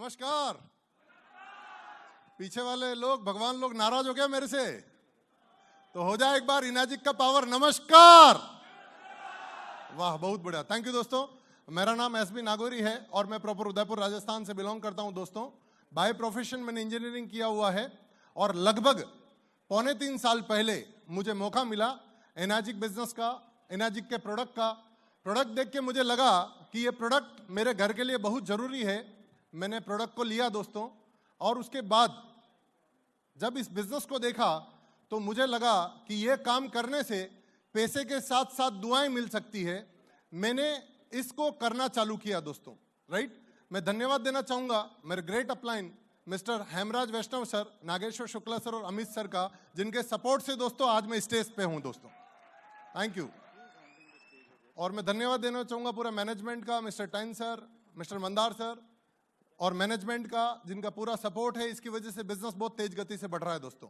नमस्कार। पीछे वाले लोग, भगवान लोग नाराज हो गया मेरे से, तो हो जाए एक बार इनाजिक का पावर। नमस्कार। वाह, बहुत बढ़िया, थैंक यू दोस्तों। मेरा नाम एसबी नागौरी है और मैं प्रॉपर उदयपुर राजस्थान से बिलोंग करता हूं दोस्तों। बाय प्रोफेशन मैंने इंजीनियरिंग किया हुआ है और लगभग 3.25 साल पहले मुझे मौका मिला इनाजिक बिजनेस का, इनाजिक के प्रोडक्ट देख के मुझे लगा कि ये प्रोडक्ट मेरे घर के लिए बहुत ज़रूरी है। मैंने प्रोडक्ट को लिया दोस्तों, और उसके बाद जब इस बिजनेस को देखा तो मुझे लगा कि ये काम करने से पैसे के साथ साथ दुआएं मिल सकती है। मैंने इसको करना चालू किया दोस्तों, राइट। मैं धन्यवाद देना चाहूँगा मेरे ग्रेट अपलाइन मिस्टर हेमराज वैष्णव सर, नागेश्वर शुक्ला सर और अमित सर का, जिनके सपोर्ट से दोस्तों आज मैं स्टेज पे हूँ दोस्तों, थैंक यू। और मैं धन्यवाद देना चाहूँगा पूरा मैनेजमेंट का, मिस्टर टाइन सर, मिस्टर मंदार सर और मैनेजमेंट का, जिनका पूरा सपोर्ट है। इसकी वजह से बिजनेस बहुत तेज गति से बढ़ रहा है दोस्तों।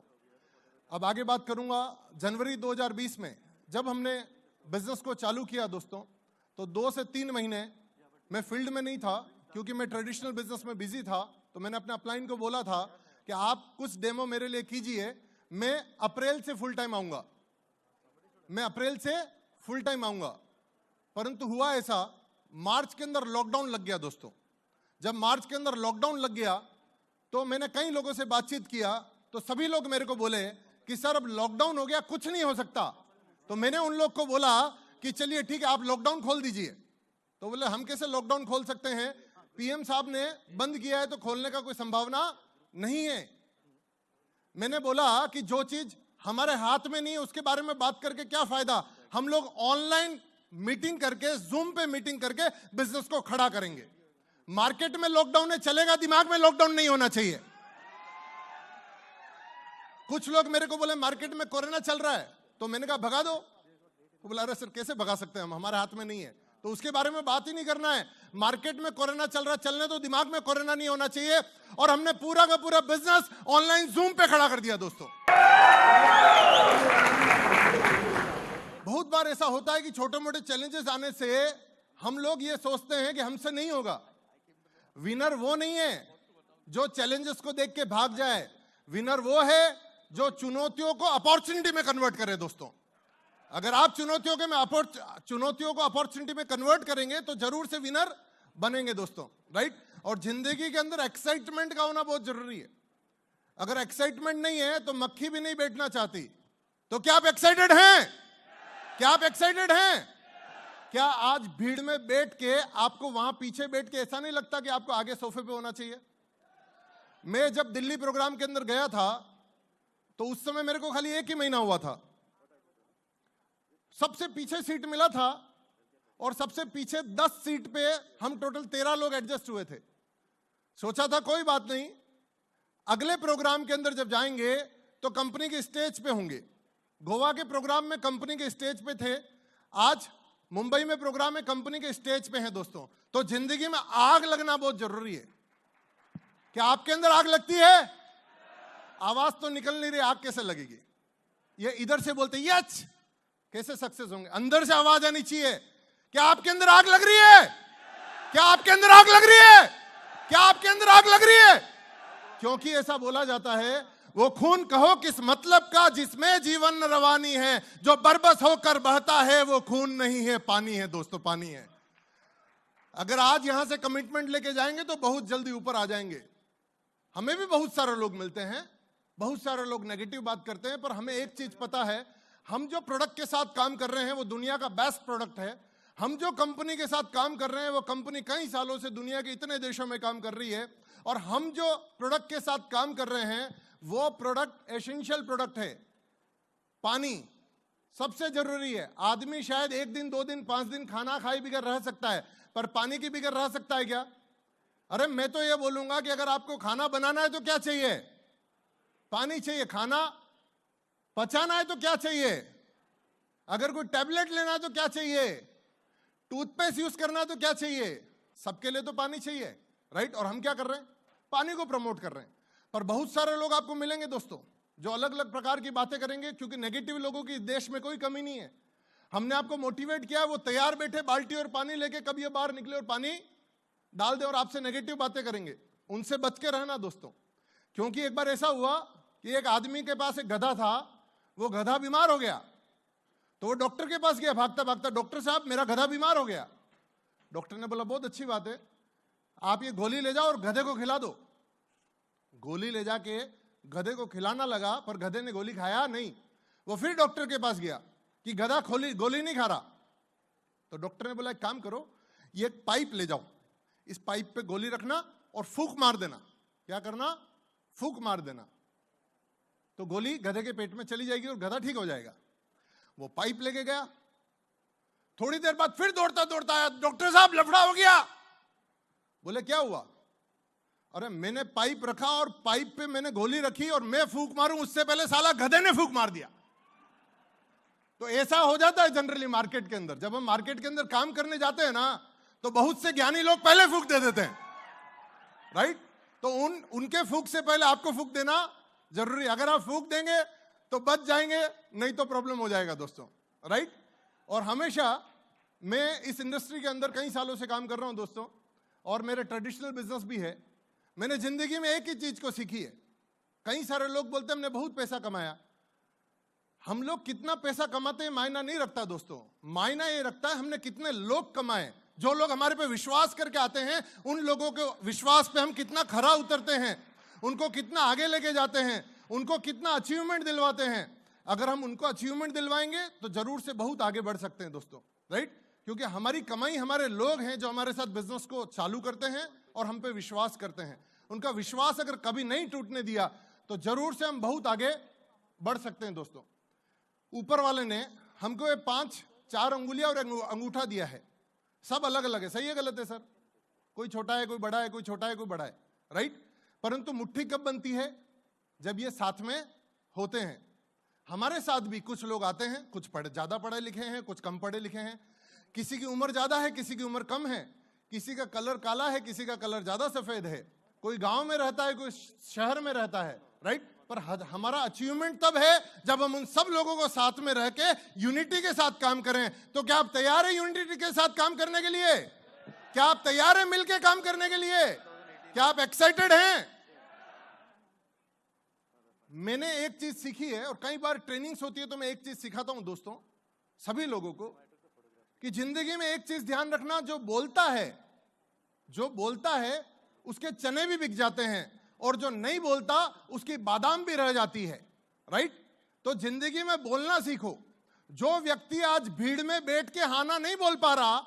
अब आगे बात करूँगा। जनवरी 2020 में जब हमने बिजनेस को चालू किया दोस्तों, तो 2 से 3 महीने मैं फील्ड में नहीं था क्योंकि मैं ट्रेडिशनल बिजनेस में बिजी था। तो मैंने अपने अपलाइन को बोला था कि आप कुछ डेमो मेरे लिए कीजिए, मैं अप्रैल से फुल टाइम आऊँगा, मैं अप्रैल से फुल टाइम आऊँगा। परंतु हुआ ऐसा, मार्च के अंदर लॉकडाउन लग गया दोस्तों। जब मार्च के अंदर लॉकडाउन लग गया तो मैंने कई लोगों से बातचीत किया, तो सभी लोग मेरे को बोले कि सर अब लॉकडाउन हो गया, कुछ नहीं हो सकता। तो मैंने उन लोग को बोला कि चलिए ठीक है, आप लॉकडाउन खोल दीजिए। तो बोले हम कैसे लॉकडाउन खोल सकते हैं, पीएम साहब ने बंद किया है तो खोलने का कोई संभावना नहीं है। मैंने बोला कि जो चीज हमारे हाथ में नहीं है उसके बारे में बात करके क्या फायदा। हम लोग ऑनलाइन मीटिंग करके, जूम पे मीटिंग करके बिजनेस को खड़ा करेंगे। मार्केट में लॉकडाउन है, चलेगा, दिमाग में लॉकडाउन नहीं होना चाहिए। कुछ लोग मेरे को बोले मार्केट में कोरोना चल रहा है, तो मैंने कहा भगा दो। तो बोला अरे सर कैसे भगा सकते हैं हम, हमारे हाथ में नहीं है। तो उसके बारे में बात ही नहीं करना है। मार्केट में कोरोना चल रहा है, चलने तो, दिमाग में कोरोना नहीं होना चाहिए। और हमने पूरा का पूरा बिजनेस ऑनलाइन जूम पे खड़ा कर दिया दोस्तों। बहुत बार ऐसा होता है कि छोटे मोटे चैलेंजेस आने से हम लोग ये सोचते हैं कि हमसे नहीं होगा। विनर वो नहीं है जो चैलेंजेस को देख के भाग जाए, विनर वो है जो चुनौतियों को अपॉर्चुनिटी में कन्वर्ट करे दोस्तों। अगर आप चुनौतियों को अपॉर्चुनिटी में कन्वर्ट करेंगे तो जरूर से विनर बनेंगे दोस्तों, राइट। और जिंदगी के अंदर एक्साइटमेंट का होना बहुत जरूरी है। अगर एक्साइटमेंट नहीं है तो मक्खी भी नहीं बैठना चाहती। तो क्या आप एक्साइटेड हैं? क्या आप एक्साइटेड हैं? क्या आज भीड़ में बैठ के आपको वहां पीछे बैठ के ऐसा नहीं लगता कि आपको आगे सोफे पे होना चाहिए? मैं जब दिल्ली प्रोग्राम के अंदर गया था तो उस समय मेरे को खाली 1 ही महीना हुआ था। सबसे पीछे सीट मिला था और सबसे पीछे 10 सीट पे हम टोटल 13 लोग एडजस्ट हुए थे। सोचा था कोई बात नहीं, अगले प्रोग्राम के अंदर जब जाएंगे तो कंपनी के स्टेज पे होंगे। गोवा के प्रोग्राम में कंपनी के स्टेज पे थे, आज मुंबई में प्रोग्राम में कंपनी के स्टेज पे हैं दोस्तों। तो जिंदगी में आग लगना बहुत जरूरी है। क्या आपके अंदर आग लगती है? आवाज तो निकल नहीं रही, आग कैसे लगेगी? ये इधर से बोलते यस, कैसे सक्सेस होंगे? अंदर से आवाज आनी चाहिए। क्या आपके अंदर आग लग रही है? क्या आपके अंदर आग लग रही है? क्या आपके अंदर आग लग रही है? क्योंकि ऐसा बोला जाता है, वो खून कहो किस मतलब का जिसमें जीवन रवानी है, जो बरबस होकर बहता है वो खून नहीं है, पानी है दोस्तों, पानी है। अगर आज यहां से कमिटमेंट लेके जाएंगे तो बहुत जल्दी ऊपर आ जाएंगे। हमें भी बहुत सारे लोग मिलते हैं, बहुत सारे लोग नेगेटिव बात करते हैं, पर हमें एक चीज पता है, हम जो प्रोडक्ट के साथ काम कर रहे हैं वो दुनिया का बेस्ट प्रोडक्ट है। हम जो कंपनी के साथ काम कर रहे हैं वो कंपनी कई सालों से दुनिया के इतने देशों में काम कर रही है। और हम जो प्रोडक्ट के साथ काम कर रहे हैं वो प्रोडक्ट एसेंशियल प्रोडक्ट है। पानी सबसे जरूरी है। आदमी शायद 1 दिन 2 दिन 5 दिन खाना खाए बिगर रह सकता है, पर पानी की बिगर रह सकता है क्या? अरे मैं तो ये बोलूंगा कि अगर आपको खाना बनाना है तो क्या चाहिए? पानी चाहिए। खाना पचाना है तो क्या चाहिए? अगर कोई टैबलेट लेना है तो क्या चाहिए? टूथपेस्ट यूज करना है तो क्या चाहिए? सबके लिए तो पानी चाहिए, राइट। और हम क्या कर रहे हैं? पानी को प्रमोट कर रहे हैं। पर बहुत सारे लोग आपको मिलेंगे दोस्तों जो अलग अलग प्रकार की बातें करेंगे, क्योंकि नेगेटिव लोगों की देश में कोई कमी नहीं है। हमने आपको मोटिवेट किया, वो तैयार बैठे बाल्टी और पानी लेके, कब ये बाहर निकले और पानी डाल दे और आपसे नेगेटिव बातें करेंगे। उनसे बच के रहना दोस्तों। क्योंकि एक बार ऐसा हुआ कि एक आदमी के पास एक गधा था, वो गधा बीमार हो गया, तो वो डॉक्टर के पास गया भागता भागता, डॉक्टर साहब मेरा गधा बीमार हो गया। डॉक्टर ने बोला बहुत अच्छी बात है, आप ये गोली ले जाओ और गधे को खिला दो। गोली ले जाके गधे को खिलाना लगा, पर गधे ने गोली खाया नहीं। वो फिर डॉक्टर के पास गया कि गधा गोली नहीं खा रहा। तो डॉक्टर ने बोला एक काम करो, ये एक पाइप ले जाओ, इस पाइप पे गोली रखना और फूंक मार देना। क्या करना? फूंक मार देना, तो गोली गधे के पेट में चली जाएगी और गधा ठीक हो जाएगा। वो पाइप लेके गया, थोड़ी देर बाद फिर दौड़ता दौड़ता आया, डॉक्टर साहब लफड़ा हो गया। बोले क्या हुआ? अरे मैंने पाइप रखा और पाइप पे मैंने गोली रखी और मैं फूंक मारूं उससे पहले साला गधे ने फूंक मार दिया। तो ऐसा हो जाता है जनरली मार्केट के अंदर। जब हम मार्केट के अंदर काम करने जाते हैं ना, तो बहुत से ज्ञानी लोग पहले फूंक दे देते हैं, राइट? तो उनके फूंक से पहले आपको फूंक देना जरूरी। अगर आप फूंक देंगे तो बच जाएंगे, नहीं तो प्रॉब्लम हो जाएगा दोस्तों, राइट? और हमेशा मैं इस इंडस्ट्री के अंदर कई सालों से काम कर रहा हूं दोस्तों, और मेरे ट्रेडिशनल बिजनेस भी है। मैंने जिंदगी में एक ही चीज को सीखी है। कई सारे लोग बोलते हैं हमने बहुत पैसा कमाया। हम लोग कितना पैसा कमाते हैं मायना नहीं रखता दोस्तों, मायना ये रखता है हमने कितने लोग कमाए। जो लोग हमारे पे विश्वास करके आते हैं, उन लोगों के विश्वास पे हम कितना खरा उतरते हैं, उनको कितना आगे लेके जाते हैं, उनको कितना अचीवमेंट दिलवाते हैं। अगर हम उनको अचीवमेंट दिलवाएंगे तो जरूर से बहुत आगे बढ़ सकते हैं दोस्तों, राइट? क्योंकि हमारी कमाई हमारे लोग हैं जो हमारे साथ बिजनेस को चालू करते हैं और हम पे विश्वास करते हैं। उनका विश्वास अगर कभी नहीं टूटने दिया तो जरूर से हम बहुत आगे बढ़ सकते हैं दोस्तों। ऊपर वाले ने हमको ये 4 अंगुलियां और अंगूठा दिया है, सब अलग अलग है। सही है गलत है सर? कोई छोटा है, कोई बड़ा है, कोई छोटा है, कोई बड़ा है, राइट? परंतु मुट्ठी कब बनती है? जब ये साथ में होते हैं। हमारे साथ भी कुछ लोग आते हैं, कुछ ज्यादा पढ़े लिखे हैं, कुछ कम पढ़े लिखे हैं, किसी की उम्र ज्यादा है, किसी की उम्र कम है, किसी का कलर काला है, किसी का कलर ज्यादा सफेद है, कोई गांव में रहता है, कोई शहर में रहता है, राइट? पर हमारा अचीवमेंट तब है जब हम उन सब लोगों को साथ में रह के यूनिटी के साथ काम करें। तो क्या आप तैयार हैं यूनिटी के साथ काम करने के लिए? क्या आप तैयार हैं मिलके काम करने के लिए? क्या आप एक्साइटेड हैं? मैंने एक चीज सीखी है, और कई बार ट्रेनिंग्स होती है तो मैं एक चीज सिखाता हूं दोस्तों सभी लोगों को, कि जिंदगी में एक चीज ध्यान रखना, जो बोलता है उसके चने भी बिक जाते हैं, और जो नहीं बोलता उसकी बादाम भी रह जाती है, राइट? तो जिंदगी में बोलना सीखो। जो व्यक्ति आज भीड़ में बैठ के हाना नहीं बोल पा रहा,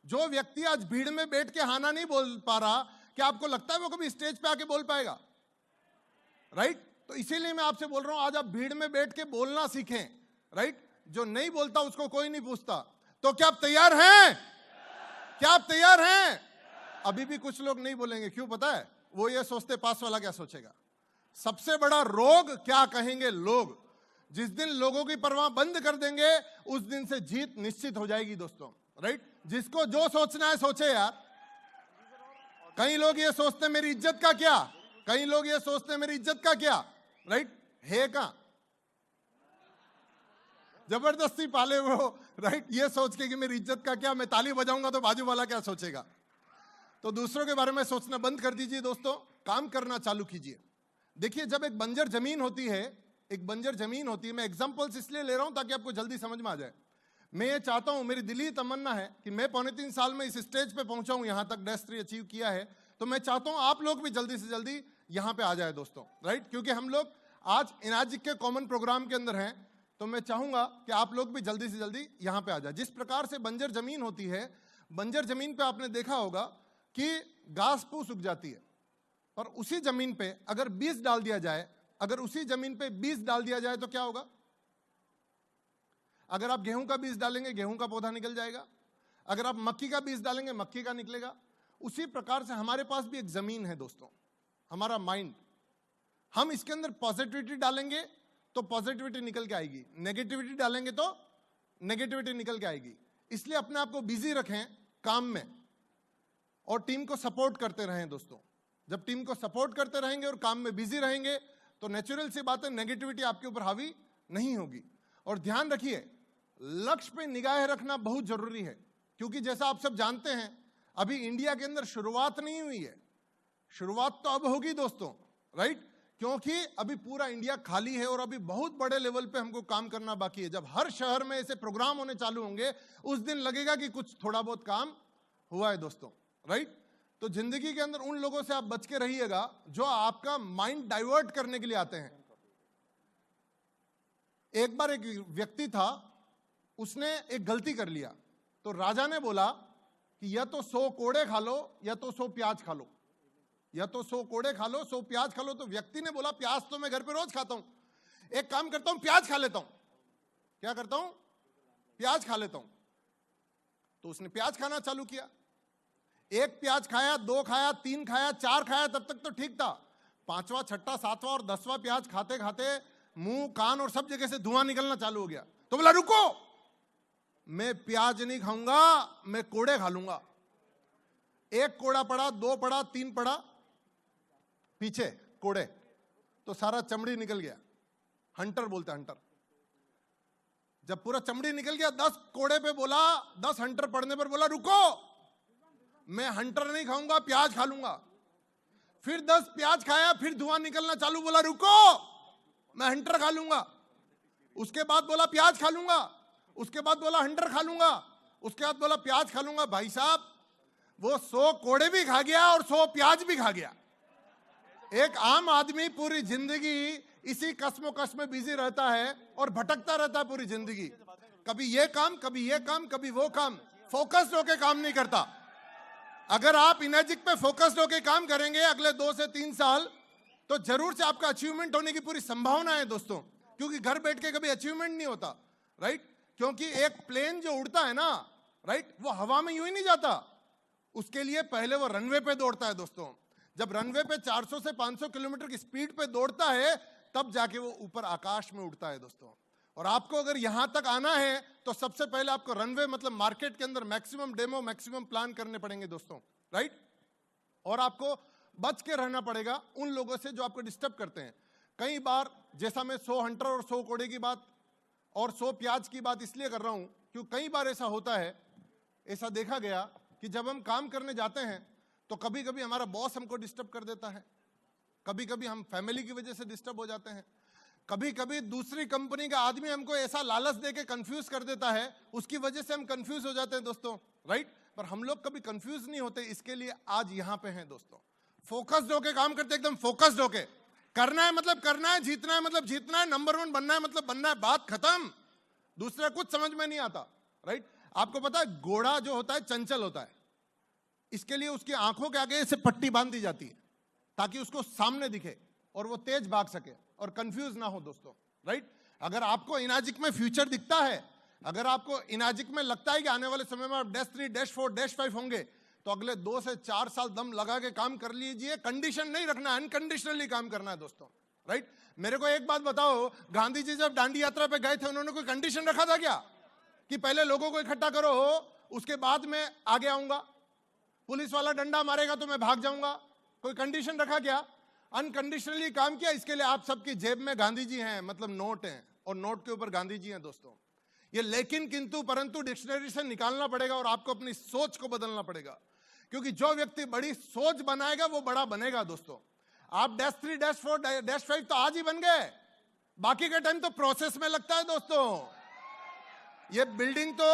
जो व्यक्ति आज भीड़ में बैठ के हाना नहीं बोल पा रहा, क्या आपको लगता है वो कभी स्टेज पे आके बोल पाएगा? राइट? तो इसीलिए मैं आपसे बोल रहा हूं, आज आप भीड़ में बैठ के बोलना सीखें, राइट? जो नहीं बोलता उसको कोई नहीं पूछता। तो क्या आप तैयार हैं? क्या आप तैयार हैं? अभी भी कुछ लोग नहीं बोलेंगे, क्यों पता है? वो ये सोचते पास वाला क्या सोचेगा। सबसे बड़ा रोग क्या कहेंगे लोग। जिस दिन लोगों की परवाह बंद कर देंगे उस दिन से जीत निश्चित हो जाएगी दोस्तों, राइट? जिसको जो सोचना है सोचे यार। कई लोग ये सोचते मेरी इज्जत का क्या, कई लोग ये सोचते मेरी इज्जत का क्या, राइट? है का जबरदस्ती पाले हुए हो, राइट? ये सोच के कि मेरी इज्जत का क्या, मैं ताली बजाऊंगा तो बाजू वाला क्या सोचेगा। तो दूसरों के बारे में सोचना बंद कर दीजिए दोस्तों, काम करना चालू कीजिए। देखिए, जब एक बंजर जमीन होती है, मैं एग्जांपल्स इसलिए ले रहा हूं ताकि आपको जल्दी समझ में आ जाए। मैं ये चाहता हूं, मेरी दिली तमन्ना है कि मैं 3.25 साल में इस स्टेज पे पहुंचा हूं, यहां तक -3 अचीव किया है, तो मैं चाहता हूं आप लोग भी जल्दी से जल्दी यहां पे आ जाए दोस्तों, राइट? क्योंकि हम लोग आज इनाजिक के कॉमन प्रोग्राम के अंदर हैं, तो मैं चाहूंगा कि आप लोग भी जल्दी से जल्दी यहां पे आ जाए। जिस प्रकार से बंजर जमीन होती है, बंजर जमीन पे आपने देखा होगा कि घास फूस उग जाती है, और उसी जमीन पे अगर बीज डाल दिया जाए, तो क्या होगा? अगर आप गेहूं का बीज डालेंगे, गेहूं का पौधा निकल जाएगा। अगर आप मक्की का बीज डालेंगे, मक्की का निकलेगा। उसी प्रकार से हमारे पास भी एक जमीन है दोस्तों, हमारा माइंड। हम इसके अंदर पॉजिटिविटी डालेंगे तो पॉजिटिविटी निकल के आएगी, नेगेटिविटी डालेंगे तो नेगेटिविटी निकल के आएगी। इसलिए अपने आप को बिजी रखें काम में, और टीम को सपोर्ट करते रहें दोस्तों। जब टीम को सपोर्ट करते रहेंगे और काम में बिजी रहेंगे तो नेचुरल सी बात है, नेगेटिविटी आपके ऊपर हावी नहीं होगी। और ध्यान रखिए, लक्ष्य पे निगाह रखना बहुत जरूरी है, क्योंकि जैसा आप सब जानते हैं, अभी इंडिया के अंदर शुरुआत नहीं हुई है। शुरुआत तो अब होगी दोस्तों, राइट? क्योंकि अभी पूरा इंडिया खाली है और अभी बहुत बड़े लेवल पे हमको काम करना बाकी है। जब हर शहर में ऐसे प्रोग्राम होने चालू होंगे, उस दिन लगेगा कि कुछ थोड़ा बहुत काम हुआ है दोस्तों, राइट? तो जिंदगी के अंदर उन लोगों से आप बच के रहिएगा जो आपका माइंड डाइवर्ट करने के लिए आते हैं। एक बार एक व्यक्ति था, उसने एक गलती कर लिया, तो राजा ने बोला कि या तो 100 कोड़े खा लो या तो 100 प्याज खा लो, या तो 100 कोड़े खा लो 100 प्याज खा लो। तो व्यक्ति ने बोला प्याज तो मैं घर पे रोज खाता हूं, एक काम करता हूं प्याज खा लेता हूं। क्या करता हूं? प्याज खा लेता हूं। तो उसने प्याज खाना चालू किया। एक प्याज खाया, 2 खाया, 3 खाया, 4 खाया, तब तक तो ठीक था। 5वां, 6वां, 7वां और 10वां प्याज खाते खाते मुंह, कान और सब जगह से धुआं निकलना चालू हो गया। तो बोला रुको, मैं प्याज नहीं खाऊंगा, मैं कोड़े खा लूंगा। 1 कोड़ा पड़ा, 2 पड़ा, 3 पड़ा, पीछे कोड़े, तो सारा चमड़ी निकल गया। हंटर बोलते हैं, हंटर। जब पूरा चमड़ी निकल गया, 10 कोड़े पे बोला, 10 हंटर पड़ने पर बोला रुको, मैं हंटर नहीं खाऊंगा, प्याज खा लूंगा। फिर 10 प्याज खाया, फिर धुआं निकलना चालू, बोला रुको, मैं हंटर खा लूंगा। उसके बाद बोला प्याज खा लूंगा, उसके बाद बोला हंटर खा लूंगा, उसके बाद बोला प्याज खा लूंगा। भाई साहब, वो 100 कोड़े भी खा गया और 100 प्याज भी खा गया। एक आम आदमी पूरी जिंदगी इसी कश्मोकश में बिजी रहता है और भटकता रहता है पूरी जिंदगी। कभी ये काम, कभी ये काम, कभी वो काम, फोकस्ड होके काम नहीं करता। अगर आप इनर्जिक पे फोकस्ड होके काम करेंगे अगले 2 से 3 साल, तो जरूर से आपका अचीवमेंट होने की पूरी संभावना है दोस्तों। क्योंकि घर बैठ के कभी अचीवमेंट नहीं होता, राइट? क्योंकि एक प्लेन जो उड़ता है ना, राइट, वो हवा में यूं ही नहीं जाता। उसके लिए पहले वो रनवे पे दौड़ता है दोस्तों। जब रनवे पे 400 से 500 किलोमीटर की स्पीड पे दौड़ता है, तब जाके वो ऊपर आकाश में उड़ता है दोस्तों। और आपको अगर यहां तक आना है तो सबसे पहले आपको रनवे मतलब मार्केट के अंदर मैक्सिमम डेमो, मैक्सिमम प्लान करने पड़ेंगे दोस्तों, राइट? और आपको बच के रहना पड़ेगा उन लोगों से जो आपको डिस्टर्ब करते हैं। कई बार, जैसा मैं 100 हंटर और 100 कोड़े की बात और 100 प्याज की बात इसलिए कर रहा हूं क्योंकि कई बार ऐसा होता है, ऐसा देखा गया कि जब हम काम करने जाते हैं तो कभी कभी हमारा बॉस हमको डिस्टर्ब कर देता है, कभी कभी हम फैमिली की वजह से डिस्टर्ब हो जाते हैं, कभी कभी दूसरी कंपनी का आदमी हमको ऐसा लालच देके कंफ्यूज कर देता है, उसकी वजह से हम कंफ्यूज हो जाते हैं दोस्तों, राइट? पर हम लोग कभी कंफ्यूज नहीं होते। इसके लिए आज यहां पे हैं दोस्तों, फोकस्ड होके काम करते, एकदम फोकस्ड होके। करना है मतलब करना है, जीतना है मतलब जीतना है, नंबर 1 बनना है मतलब बनना है, बात खत्म। दूसरा कुछ समझ में नहीं आता, राइट? आपको पता है घोड़ा जो होता है चंचल होता है, इसके लिए उसकी आंखों के आगे से पट्टी बांध दी जाती है ताकि उसको सामने दिखे और वो तेज भाग सके और कंफ्यूज ना हो दोस्तों, राइट? अगर आपको इनाजिक में फ्यूचर दिखता है, अगर आपको इनाजिक में लगता है कि आने वाले समय में आप -3, -4, -5 होंगे, तो अगले 2 से 4 साल दम लगा के काम कर लीजिए। कंडीशन नहीं रखना, अनकंडीशनली काम करना है दोस्तों, राइट? मेरे को एक बात बताओ, गांधी जी जब दांडी यात्रा पे गए थे, उन्होंने कोई कंडीशन रखा था क्या कि पहले लोगों को इकट्ठा करो, उसके बाद मैं आगे आऊंगा, पुलिस वाला डंडा मारेगा तो मैं भाग जाऊंगा? कोई कंडीशन रखा क्या? अनकंडीशनली काम किया। इसके लिए आप सबकी जेब में गांधी जी हैं, मतलब नोट हैं, और नोट के ऊपर गांधी जी हैं दोस्तों। ये लेकिन, किंतु, परंतु डिक्शनरी से निकालना पड़ेगा और आपको अपनी सोच को बदलना पड़ेगा, क्योंकि जो व्यक्ति बड़ी सोच बनाएगा वो बड़ा बनेगा दोस्तों। आप -3, -4, -5 तो आज ही बन गए, बाकी का टाइम तो प्रोसेस में लगता है दोस्तों। ये बिल्डिंग तो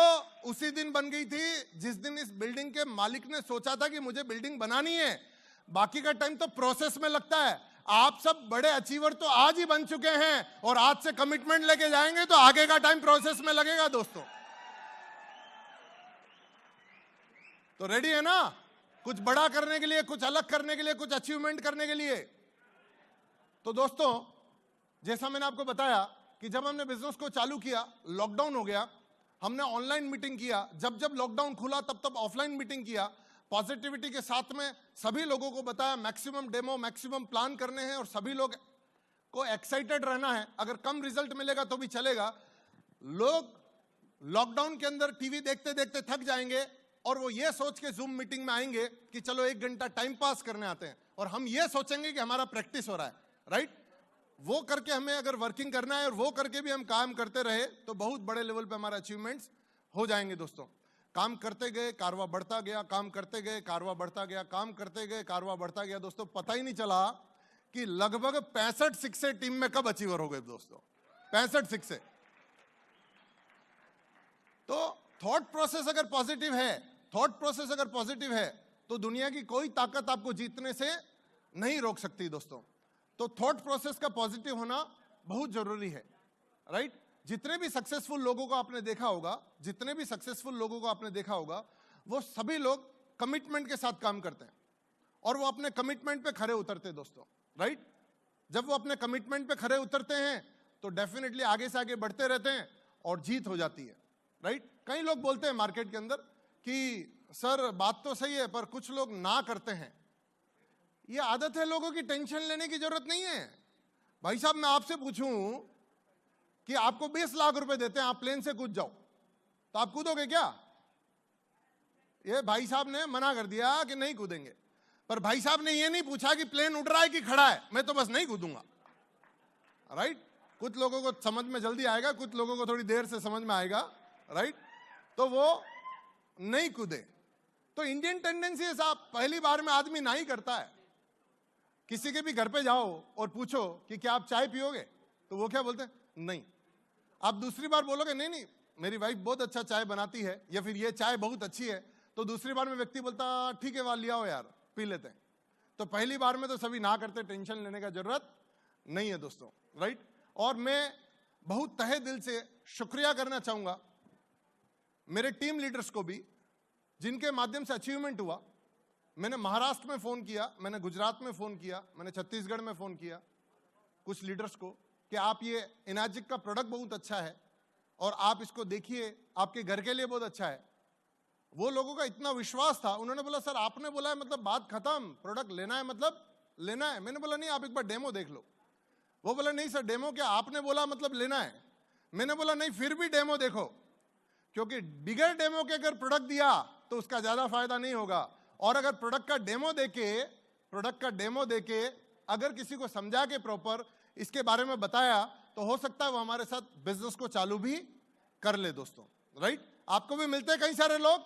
उसी दिन बन गई थी जिस दिन इस बिल्डिंग के मालिक ने सोचा था कि मुझे बिल्डिंग बनानी है, बाकी का टाइम तो प्रोसेस में लगता है। आप सब बड़े अचीवर तो आज ही बन चुके हैं और आज से कमिटमेंट लेके जाएंगे तो आगे का टाइम प्रोसेस में लगेगा दोस्तों। तो रेडी है ना कुछ बड़ा करने के लिए, कुछ अलग करने के लिए, कुछ अचीवमेंट करने के लिए? तो दोस्तों, जैसा मैंने आपको बताया कि जब हमने बिजनेस को चालू किया, लॉकडाउन हो गया, हमने ऑनलाइन मीटिंग किया, जब जब लॉकडाउन खुला तब तब ऑफलाइन मीटिंग किया, पॉजिटिविटी के साथ में सभी लोगों को बताया मैक्सिमम डेमो, मैक्सिमम प्लान करने हैं और सभी लोग को एक्साइटेड रहना है। अगर कम रिजल्ट मिलेगा तो भी चलेगा। लोग लॉकडाउन के अंदर टीवी देखते देखते थक जाएंगे और वो ये सोच के जूम मीटिंग में आएंगे कि चलो 1 घंटा टाइम पास करने आते हैं, और हम ये सोचेंगे कि हमारा प्रैक्टिस हो रहा है, राइट? वो करके हमें अगर वर्किंग करना है और वो करके भी हम काम करते रहे तो बहुत बड़े लेवल पे हमारे अचीवमेंट्स हो जाएंगे दोस्तों। काम करते गए, कारवा बढ़ता गया, काम करते गए, कारवा बढ़ता गया, काम करते गए, कारवा बढ़ता गया। दोस्तों पता ही नहीं चला कि लगभग 65 सिक्से टीम में कब अचीवर हो गए दोस्तों, 65 सिक्से। तो थॉट प्रोसेस अगर पॉजिटिव है, थॉट प्रोसेस अगर पॉजिटिव है तो दुनिया की कोई ताकत आपको जीतने से नहीं रोक सकती दोस्तों। तो थॉट प्रोसेस का पॉजिटिव होना बहुत जरूरी है, राइट। जितने भी सक्सेसफुल लोगों को आपने देखा होगा, जितने भी सक्सेसफुल लोगों को आपने देखा होगा, वो सभी लोग कमिटमेंट के साथ काम करते हैं और वो अपने कमिटमेंट पे खरे उतरते हैं दोस्तों, राइट। जब वो अपने कमिटमेंट पे खरे उतरते हैं तो डेफिनेटली आगे से आगे बढ़ते रहते हैं और जीत हो जाती है, राइट। कई लोग बोलते हैं मार्केट के अंदर कि सर बात तो सही है पर कुछ लोग ना करते हैं। ये आदत है लोगों की, टेंशन लेने की जरूरत नहीं है। भाई साहब मैं आपसे पूछूं कि आपको 20 लाख रुपए देते हैं, आप प्लेन से कूद जाओ, तो आप कूदोगे क्या? ये भाई साहब ने मना कर दिया कि नहीं कूदेंगे, पर भाई साहब ने ये नहीं पूछा कि प्लेन उड़ रहा है कि खड़ा है, मैं तो बस नहीं कूदूंगा, राइट। कुछ लोगों को समझ में जल्दी आएगा, कुछ लोगों को थोड़ी देर से समझ में आएगा, राइट। तो वो नहीं कूदे। तो इंडियन टेंडेंसी है साहब, पहली बार में आदमी नहीं करता है। किसी के भी घर पे जाओ और पूछो कि क्या आप चाय पियोगे, तो वो क्या बोलते हैं? नहीं। आप दूसरी बार बोलोगे नहीं नहीं मेरी वाइफ बहुत अच्छा चाय बनाती है, या फिर ये चाय बहुत अच्छी है, तो दूसरी बार में व्यक्ति बोलता ठीक है वहां ले आओ यार पी लेते हैं। तो पहली बार में तो सभी ना करते, टेंशन लेने का जरूरत नहीं है दोस्तों, राइट। और मैं बहुत तहे दिल से शुक्रिया करना चाहूंगा मेरे टीम लीडर्स को भी, जिनके माध्यम से अचीवमेंट हुआ। मैंने महाराष्ट्र में फोन किया, मैंने गुजरात में फोन किया, मैंने छत्तीसगढ़ में फोन किया कुछ लीडर्स को कि आप ये इनाजिक का प्रोडक्ट बहुत अच्छा है और आप इसको देखिए, आपके घर के लिए बहुत अच्छा है। वो लोगों का इतना विश्वास था, उन्होंने बोला सर आपने बोला है मतलब बात खत्म, प्रोडक्ट लेना है मतलब लेना है। मैंने बोला नहीं आप एक बार डेमो देख लो। वो बोला नहीं सर डेमो क्या, आपने बोला मतलब लेना है। मैंने बोला नहीं फिर भी डेमो देखो, क्योंकि बिगर डेमो के अगर प्रोडक्ट दिया तो उसका ज्यादा फायदा नहीं होगा, और अगर प्रोडक्ट का डेमो देके अगर किसी को समझा के प्रॉपर इसके बारे में बताया तो हो सकता है वो हमारे साथ बिजनेस को चालू भी कर ले दोस्तों, राइट। आपको भी मिलते हैं कई सारे लोग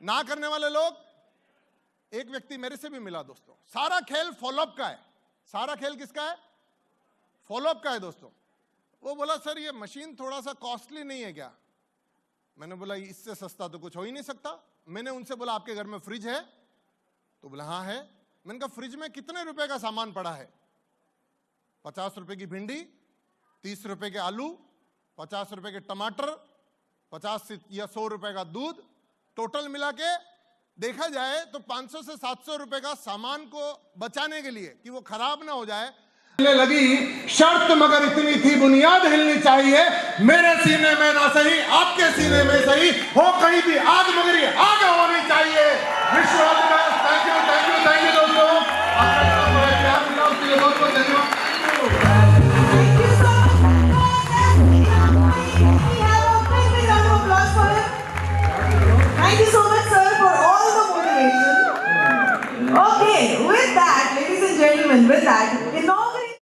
ना करने वाले लोग। एक व्यक्ति मेरे से भी मिला दोस्तों, सारा खेल फॉलोअप का है। सारा खेल किसका है? फॉलोअप का है दोस्तों। वो बोला सर ये मशीन थोड़ा सा कॉस्टली नहीं है क्या? मैंने बोला इससे सस्ता तो कुछ हो ही नहीं सकता। मैंने उनसे बोला आपके घर में फ्रिज है? तो बोला हाँ है। मैंने कहा फ्रिज में कितने रुपए का सामान पड़ा है? 50 रुपए की भिंडी, 30 रुपए के आलू, 50 रुपए के टमाटर, 50 या 100 रुपए का दूध, टोटल मिला के देखा जाए तो 500 से 700 रुपए का सामान को बचाने के लिए कि वो खराब ना हो जाए लगी शर्त, मगर इतनी थी बुनियाद हिलनी चाहिए। मेरे सीने में ना सही आपके सीने में सही हो कहीं भी आग, मगर ये आग होनी चाहिए। विश्व थैंक यू दोस्तों, बहुत बहुत धन्यवाद। Thank you so much, sir, for all the motivation. Okay, with that, ladies and gentlemen, with that, in all